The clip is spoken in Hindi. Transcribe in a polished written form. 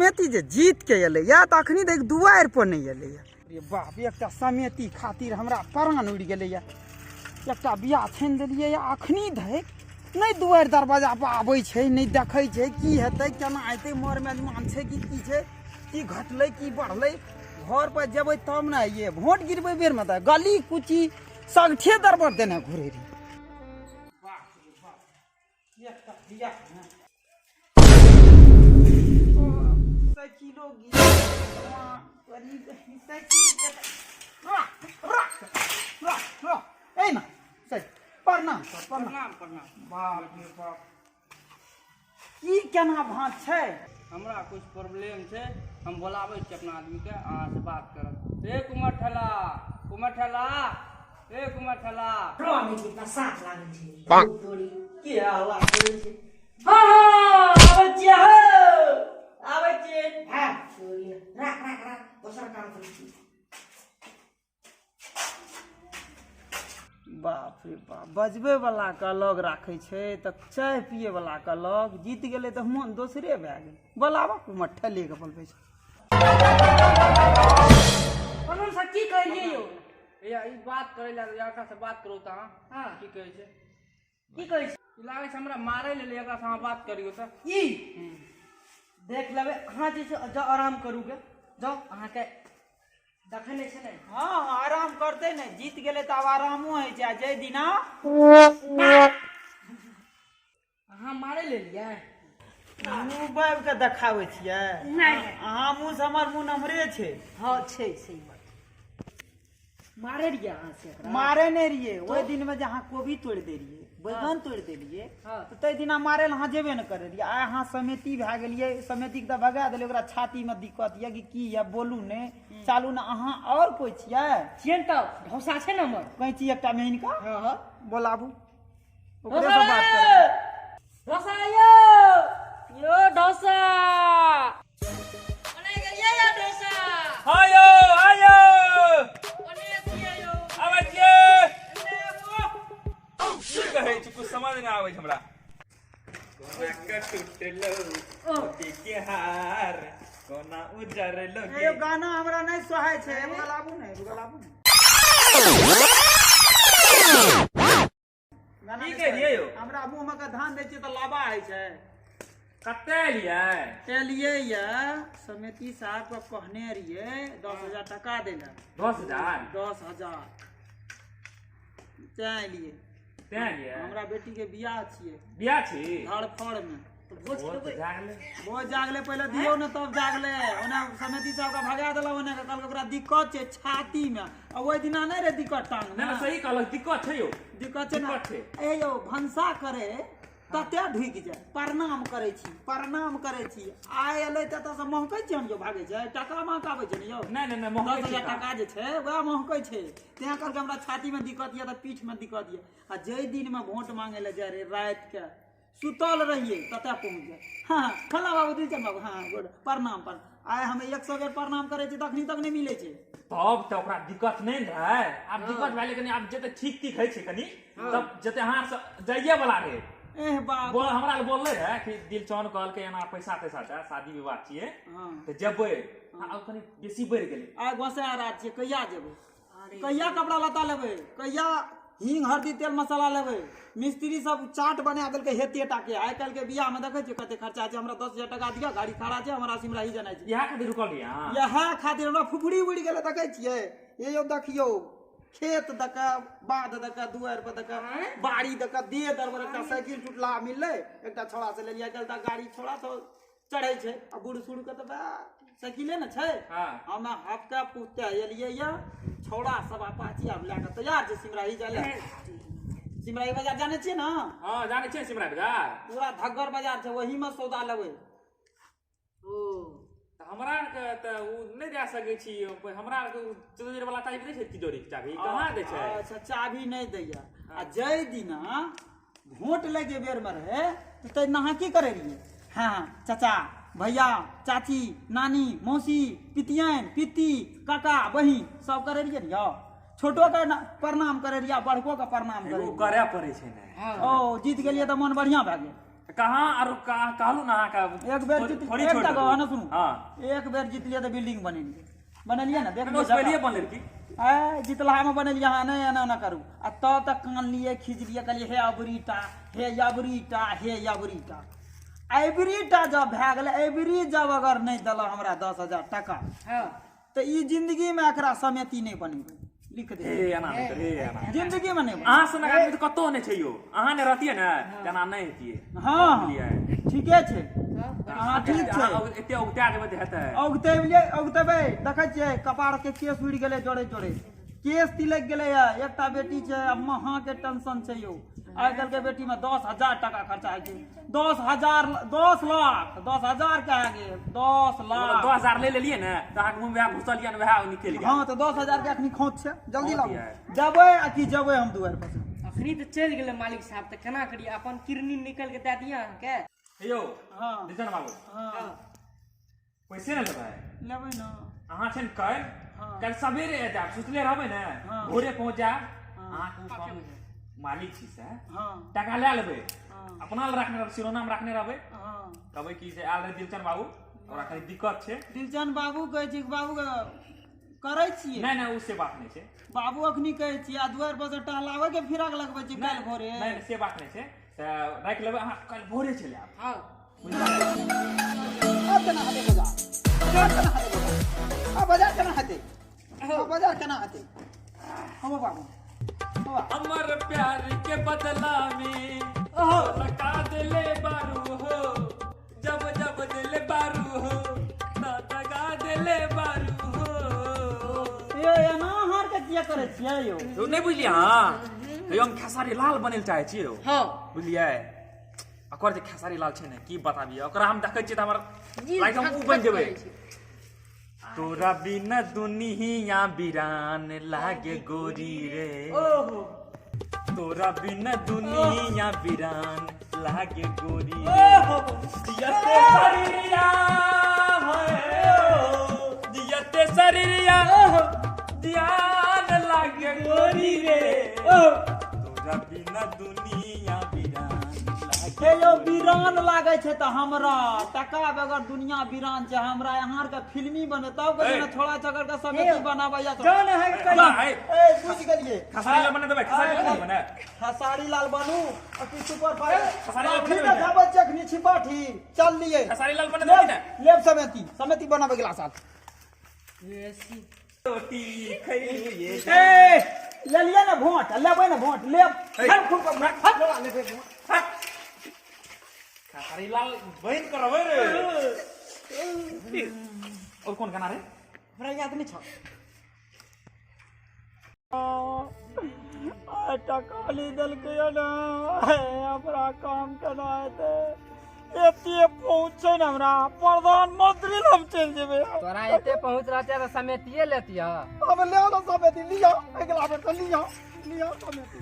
समिति जे जीत के एले या त अखनी देख दुआर पर नहीं एले या। रे बाप, एकटा समिति खातिर हमरा प्राण उड़ि गेले या। एकटा बियाह छइन देलिए या, अखनी धैक नहीं दुआर दरवाजा पर आबै छै, नहीं देखै छै की हेतै केना हेतै, मोर मेजमान छै कि की छै, की घटलै की बढ़लै। घर पर जेबै तब ना ये वोट गिरबै बेर में त गली कुची सगठे दरबार देने घुरे रही। बाप रे बाप, एकटा बियाह में साइकिलो प्रणाम प्रणाम प्रणाम। बाप रे बाप, ई केना भात छै? हमरा कुछ प्रॉब्लम छै, हम बोलाबै छी अपना आदमी के, अहाँ से बात करब। ए कुमार ठेला, कुमार ठेला, ए कुमार ठेला। में कितना साथ लागल छै थोड़ी की आवाज करै छै। हां हां आबै छियै, आबै छियै। हां छोड़ी राख राख राख, दोसर काम करै छी। बाप रे बाप, बजबे वाला के अलग राखे छै त चाय पिए वाला के अलग। जीत गेले त मन दोसरे भए गेल। बोलावा कुमार ठेले के बोलबै छै। कोनो से की करिए यो? या ई बात करै ला एकरा से बात करू त अहाँ। हां की कहै छै? की कहै छै? ई लागै छै हमरा मारै ले एकरा से अहाँ बात करियो त। ई देख लेबै अहाँ जे छै, जाओ आराम करूगे, जाओ अहाँ के देखै नै छै नै। हाँ आराम करते ने, जीत गेले त अब आरामो है छै। जय दिना अहाँ मारै ले लियै? मुंह बाब के देखाबै छियै? नहीं अहाँ मुंह से हमर मुंह नमरे छै। हां छै सही बात। मारे रिया अहाँ से एकरा? मारे नहीं रहिए ओइ दिन में जहाँ कोबी तोड़ दे रहिए, बैगन तोड़ देलिए, तो तै दिना मारे ल अहाँ जेबे न करे रहिए। आइ अहाँ समिति भए गेलिए, समिति के त भगा देलिए, ओकरा छाती में दिक्कत ये कि की ये बोलू ने, चालू न। अहाँ और कोई छियै? छियन त ढौसा छै न हमर। कैची एकटा मेहन का हां हां बोलाबू, ओकरे से बात करे। ढौसा यो यो ढौसा ओने गेलिए यो ढौसा। हायो हायो ओने छिए यो आबै छियै। ने वो की कहै छी कुछ समझ नहीं आबै छै हमरा। कोना के टूटलो मोती के हार, कोना उजरलो ए यो गाना हमरा नहीं सोहाय छै, बोलाबू ने बोलाबू ने। गाना की नहीं कह रहिए यो? सोहाय। हमरा मुंह में के धान दै छियै त लाबा है छै। कते लिए? एलिए या समिति साहब को कहने रहिए 10,000 टका देला। 10,000 10,000 तैं एलिए। तें लिए हमरा बेटी के बियाह छियै बियाह छी। धड़फड़ में। भोज बहुत खेबै। जागले बहुत जागले, पहले दियो न तब जागले। ओने समिति साहब का भगा देला, ओने के कहलक ओकरा दिक्कत छै छाती में। आ ओइ दिना नहीं रे दिक्कत टांग में। ना सही कहलक, दिक्कत छै यो। दिक्कत छै ना। दिक्कत छै। ए यो भंसा करे तते ढुक जाए। प्रणाम करे छी, प्रणाम करे छी। आइ एलै त से महकै छी हम जो भागे छै। टका महकाबै छै न यो। नहीं नहीं नहीं महकै 10,000 छै टका जे छै वह महकै छै। तें कहलकै हमरा छाती में दिक्कत ये त पीठ में दिक्कत ये। आ जै दिन में वोट मांगे ले जाए रे रात के सुतल रहिए तते पहुंच जाए। हाँ फला बाबू दिलचंद बाबू हाँ गुड प्रणाम पर। आइ हम 100 बेर प्रणाम करे छी तखनी तक नहीं मिले छै। तब त ओकरा दिक्कत नहीं रहे। आब दिक्कत भेले कनी, आब जते ठीक ठीक है छै कनी, तब जते अहाँ से जाइए वाला रहे। एह बाप बोल हमरा ले बोलले रहे कि दिलचौन कहल के एना पैसा तैसा छै, शादी विवाह छिए हाँ त जेबै। अब कनी बेसी बढ़ गेलै। आइ गोसे रात छियै, कहिया जेबै? कहिया कपड़ा लत्ता लेबै? कहिया हींग हल्दी तेल मसाला लेबै? मिस्त्री सब चाट बना देलकै हेते टाके। आइ काल्हि के बियाह में देखै छियै कते खर्चा छै। हमरा 10,000 टका दिया, गाड़ी खड़ा छै, हमरा सिमराही जाना छै। इहा खातिर रुकल रही अहाँ? यह खातिर हमरा फुफड़ी उड़ि गेलै देखै छियै। ये यो देखियो खेत दका, बाध दका, दुआर पर दका, बाड़ी दका, दे दरबर एकटा साइकिल टूटला मिललै, एकटा छोड़ा से लेलियै। कल तक गाड़ी छोड़ा तो चढ़ै छै आ बूढ़ सूढ़ के त साइकिले न छै। हां हम हफ्ता पुते एलियै या छोड़ा सब अपाची आब लए के तैयार छै सिमराही जाय ले। सिमराही बाजार जाने छियै ना? हां जाने छियै सिमराही बाजार। पूरा धग्गर बाजार छै, वही में सौदा लेबै। ओ हमरा के त उ नहीं दे सकै छी। हमरा के चोरी वाला टाइप नहीं छै, तिजोरी के चाबी कहां दे छै? अच्छा चाबी नहीं दैया। आ जय दिना वोट लगे बेर में रहे तो नहा की करे रहिए? हाँ चाचा भैया चाची नानी मौसी पितियन पित्ती काका बहिन सब करे रहिए न। छोटो के प्रणाम करे रहिए, बड़को के प्रणाम करे करे पड़े छै ने। ओ जीत गेलिए तो मन बढ़िया भए गेल। कहाँ आरो कहलू ना का एक बेर जीत थोड़ी एकटा छोड़ गवा ना सुनू हां एक बेर जीतलिए तो बिल्डिंग बनेलिए ना देख तो पहले बनले की ए जितला में बनेलिए हां नहीं एना ना करू आ तब तक कान लिए खींच लिए कहलिए हे अबरीटा हे याबरीटा हे याबरीटा एबरीटा जब भए गेलै एबरी जब अगर नहीं दला हमरा 10,000 टका हाँ तो ई जिंदगी में एकरा समेती नहीं बनेबै लिख दे हे एना हे एना जिंदगी में नहीं अहाँ सनक आदमी तो कतो नहीं छै यो अहाँ ने रहतिए ना जना नहीं हेतिए हाँ बुझलिए ठीके छै हाँ ठीक छै एते उगता देबे त हेतै औगतेबै देखै छियै कपार के केस उड़ि गेलै जोड़े जोड़े केस तिलक गेलै एकटा बेटी छै महा के टेंशन छै यौ आइ काल्हि के बेटी में 10,000 टका खर्चा होइ छै 10,000 10 लाख 10,000 के आगे 10 लाख 2000 ले लेलिए ना त अहाँ मुंह में घुसलिए ना वह निकल गया हाँ तो 10,000 के अखनी खोज छै जल्दी लाओ देबै आ कि जेबै हम दुआर पर अखनी तो चल गेले मालिक साहब तो केना करिए अपन किरनी निकल के दे दिया के यो हाँ दिजन बाबू हाँ पैसे ना लेबै लेबै ना अहाँ छन कल सवेरे जाब सुतले रहबै ना हाँ। भोरे पहुंच जा अहाँ को मालिक छी से हाँ टका ले लेबै हाँ अपना ल रखने रहबै शिरोनाम रखने रहबै हाँ कहबै कि जे आल रे दिलचन बाबू ओकरा कनी दिक्कत छै दिलचन बाबू कहै छी बाबू करै छियै नहीं नहीं उससे बात नहीं छै बाबू अखनी कहै छियै आ दुआर पर से टहलावे के फिराक लगबै छी काल्हि भोरे नहीं से बात नहीं छै त राख लेबै अहाँ कल भोरे चलि आब हाँ अब केना हेतै बाजार केना हेतै बाजार केना हेतै हम बाबू अमर प्यार के बदला में लगा दिले बारू हो जब जब दिले बारू हो ना दगा दिले बारू हो ये एना हार के किया करै छियै यौ तो नहीं बुझलिए हाँ यो हम खेसारी लाल बनेल चाहे छियै यौ हाँ बुझलिए ओकर जे खेसारी लाल छै ने की बताबिए ओकरा हम देखै छियै त हमर लाइक हम ऊ बन जेबै तोरा बिना दुनिया बिरान लागे गोरी रे ओहो तोरा बिना दुनिया बिरान लागे गोरी ओहो जियते शरीरिया जियते शरीरिया दियान लागे गोरी रे तोरा बिना दुनिया बिरान हे यौ वीरान लागे छै त हमरा टका बगैर दुनिया वीरान छै हमरा यहाँ के फिल्मी बने तब के ना छोड़ा छकर के समिति बनाबै या जान है ना है ए बुझ गेलिए खसारी लाल बने देबै खसारी लाल बने खसारी लाल बनू अति सुपर फाइट खसारी लाल बने फिर देबै खाबै चखनी छिपाठी चल लिए खसारी लाल बने देबै ना लेब समिति बनाबै गेला साथ ऐसी रोटी खइलू ये ए ले लिया ना वोट लेबै ना वोट लेब हम खूब लगा लेबै वोट खसारी लाल बहन करबै रे और कौन गाना रे हमरा याद नहीं छ टका ली दल के ना हमरा काम केना हेतै एते पहुंचे न हमरा प्रधानमंत्री हम चल जेबै तोरा एते पहुंच रहते तो समेतिए लेतिया अब ले लो समिति लिया अगला बेर लिया समिति